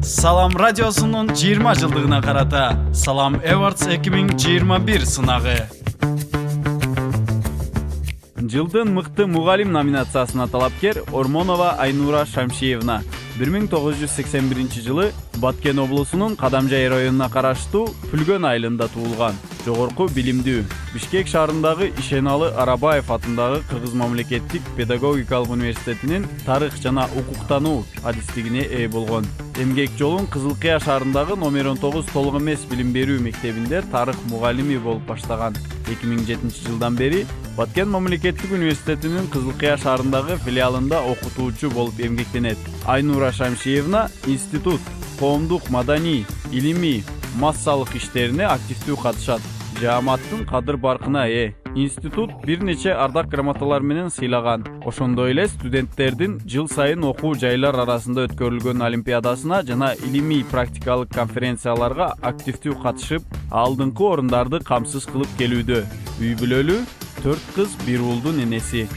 Салам радиосунун 20 жылдыгына карата Салам Awards 2021 сынагы. Жылдын мыкты мугалим номинациясына талапкер Ормонова Айнура Шамшиевна 1981 жылы Баткен облусунун Кадамжай районуна караштуу Пүлгөн айылында туулган. Жогорку билимдүү. Бишкек шаарындагы Ишеналы Арабаев атындагы Кыргыз мамлекеттик педагогикалык университетинин тарых жана укуктануу адистигине ээ болгон. Эмгек жолун Кызыл Кыя шаарындагы номер 19 толук эмес билим берүү мектебинде тарых мугалими болуп баштаган. 2007 жылдан бери Баткен мамлекеттик университетинин Кызыл Кыя шаарындагы филиалында окутуучу болуп эмгектенет. Айнура Шамшиевна институт, коомдук, маданий, илимий, массалык иштерине активдүү катышат. Жааматтын кадыр баркына ээ. Институт бир нече ардак грамоталар менен сыйлаган. Ошондой эле студенттердин жыл сайын окуу жайлар арасында өткөрүлгөн олимпиадасына жана илимий практикалык конференцияларга активдүү катышып, алдыңкы орундарды камсыз кылып келүүдө. Үй бүлөлүү 4 кыз, 1 уулдун энеси.